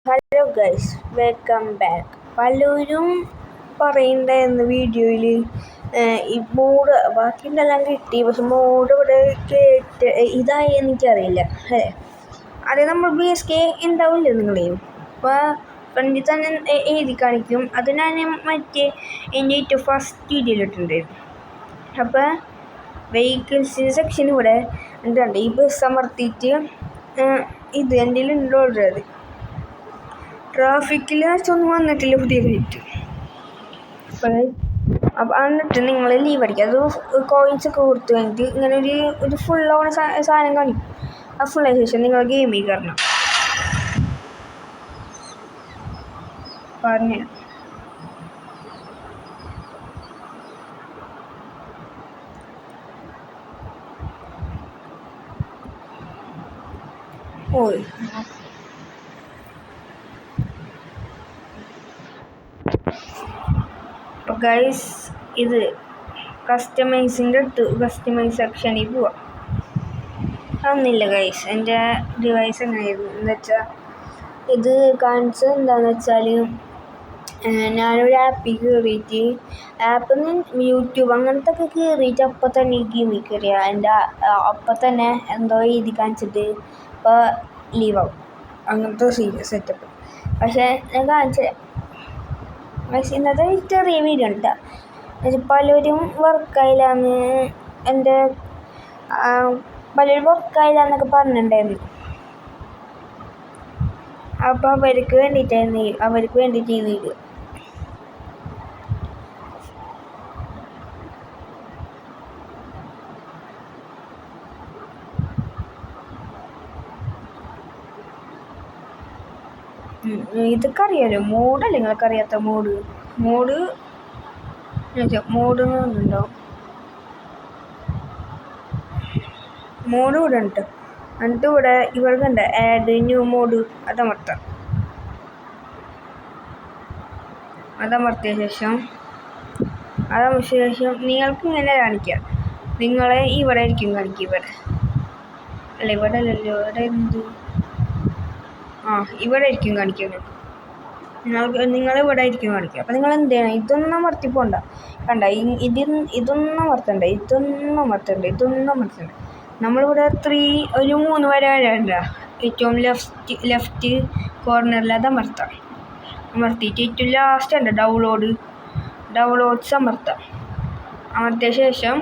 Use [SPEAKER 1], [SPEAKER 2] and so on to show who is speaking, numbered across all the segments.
[SPEAKER 1] Hello guys, welcome back. പലരും പറയുന്നുണ്ടായിരുന്നു വീഡിയോയിൽ ഈ മോഡ് ബാക്കിയുണ്ടെല്ലാം കിട്ടി, പക്ഷെ മോഡ് ഇവിടെ കേട്ട് ഇതായി എനിക്കറിയില്ല. അത് നമ്മൾ BSK ഉണ്ടാവില്ല നിങ്ങളെയും അപ്പോൾ ഫ്രണ്ടിൽ തന്നെ എഴുതി കാണിക്കും. അത് ഞാൻ മറ്റേ എൻ്റെ ഏറ്റവും ഫസ്റ്റ് വീഡിയോയിലിട്ടുണ്ടായിരുന്നു. അപ്പോൾ വെഹിക്കിൾസിൻ്റെ സെക്ഷൻ ഇവിടെ എന്തുണ്ട്, ഈ ബസ് അമർത്തിയിട്ട് ഇത് എൻ്റെ ഉണ്ടോ അത് ട്രാഫിക്കിൽ ഒന്നും വന്നിട്ടില്ല പുതിയതായിട്ട്. അപ്പോൾ എന്നിട്ട് നിങ്ങൾ ലീവ് അടിക്കുക. അത് കോയിൻസൊക്കെ കൊടുത്തു കഴിഞ്ഞിട്ട് ഇങ്ങനെ ഒരു ഫുള്ളാവുന്ന സാധനം കാണിക്കും. ആ ഫുള്ളായ ശേഷം നിങ്ങൾ ഗെയിമിൽ കയറണം. പറഞ്ഞു ഓയ് അപ്പോൾ ഗൈസ്, ഇത് കസ്റ്റമൈസിൻ്റെ അടുത്ത് കസ്റ്റമൈസ് സെക്ഷനിൽ പോവാം. ഒന്നുമില്ല ഗൈസ്, എൻ്റെ ഡിവൈസ് എങ്ങനെയായിരുന്നു എന്ന് വെച്ചാൽ ഇത് കാണിച്ചത് എന്താണെന്ന് വെച്ചാൽ ഞാനൊരു ആപ്പിൽ കയറിയിട്ട് യൂട്യൂബ് അങ്ങനത്തെ ഒക്കെ കയറിയിട്ട് അപ്പം തന്നെ ഗെയിമിൽ കയറിയ എൻ്റെ അപ്പം തന്നെ എന്തോ എഴുതി കാണിച്ചിട്ട് ഇപ്പോൾ ലീവാവും. അങ്ങനത്തെ സെറ്റപ്പ്. പക്ഷേ ഞാൻ കാണിച്ചത് പക്ഷേ ഇന്നത്തെ ചെറിയ വീഡിയോ ഉണ്ട്. പലരും വർക്കായില്ലാന്ന് പലരും വർക്കായില്ലാന്നൊക്കെ പറഞ്ഞിട്ടുണ്ടായിരുന്നു. അപ്പോൾ അവർക്ക് വേണ്ടിയിട്ടായിരുന്നു ഈ വീഡിയോ. ഇതൊക്കെ അറിയാലോ, മോഡല്ലേ നിങ്ങൾക്കറിയാത്ത മോഡ് എന്നുണ്ടാവും. മോഡ് ഇവിടെ ഉണ്ട്. എന്നിട്ട് ഇവിടെ കണ്ട ആഡ് ന്യൂ മോഡ് അതമർത്തിയ ശേഷം നിങ്ങൾക്ക് ഇങ്ങനെ കാണിക്കാം. നിങ്ങളെ ഇവിടെ ആയിരിക്കും കാണിക്കുക. ഇവിടെ ഇവിടെ ആയിരിക്കും കാണിക്കുന്നത്. നിങ്ങളിവിടെ ആയിരിക്കും കാണിക്കുക. അപ്പോൾ നിങ്ങൾ എന്ത് ചെയ്യണം, ഇതൊന്നും അമർത്തിപ്പോണ്ട. കണ്ട ഇതൊന്നും അമർത്തണ്ട. നമ്മളിവിടെ ഒരു 3 വരെ വരണ്ട. ഏറ്റവും ലെഫ്റ്റ് കോർണറിൽ അത് അമർത്തിയിട്ട് ഏറ്റവും ലാസ്റ്റ് ഉണ്ട് ഡൗൺലോഡ്സ് അമർത്തിയ ശേഷം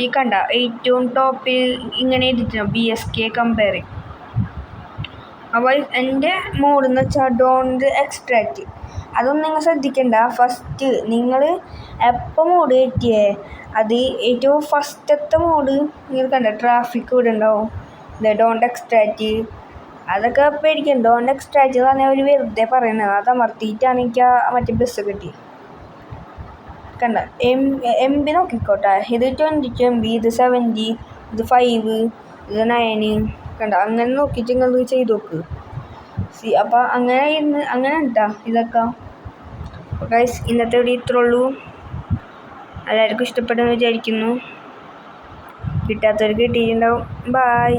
[SPEAKER 1] ഈ കണ്ട ഏറ്റവും ടോപ്പിൽ ഇങ്ങനെ എഴുതിയിട്ടുണ്ട് BSK കമ്പയറിങ്. അപ്പോൾ എൻ്റെ മോഡ് എന്ന് വെച്ചാൽ ഡോണ്ട് എക്സ്ട്രാക്റ്റ്. അതൊന്നും നിങ്ങൾ ശ്രദ്ധിക്കണ്ട. ഫസ്റ്റ് നിങ്ങൾ എപ്പോൾ മോഡ് കയറ്റിയേ അത് ഏറ്റവും ഫസ്റ്റത്തെ മോഡ് നിങ്ങൾ കണ്ട ട്രാഫിക് ഇവിടെ ഉണ്ടാവും. ഡോണ്ട് എക്സ്ട്രാക്റ്റ് അതൊക്കെ പേടിക്കണം. ഡോണ്ട് എക്സ്ട്രാക്റ്റ് എന്ന് പറഞ്ഞാൽ അവർ വെറുതെ പറയുന്നത്. അത് അമർത്തിയിട്ടാണ് എനിക്ക് മറ്റേ ബസ് കിട്ടി. കണ്ട MB നോക്കിക്കോട്ടെ. ഇത് 22 MB, ഇത് 70, ഇത് 5, ഇത് 9. കണ്ട അങ്ങനെ നോക്കിയിട്ട് നിങ്ങൾ ചെയ്ത് നോക്ക്. അപ്പോൾ അങ്ങനെ ഉണ്ടാ ഇതൊക്കെ. ഗൈസ്, ഇന്നത്തെ വീഡിയോ ഇത്രേ ഉള്ളൂ. എല്ലാവർക്കും ഇഷ്ടപ്പെടുമെന്ന് വിചാരിക്കുന്നു. കിട്ടാത്തവർക്ക് കിട്ടിയിട്ടുണ്ടാവും. ബൈ.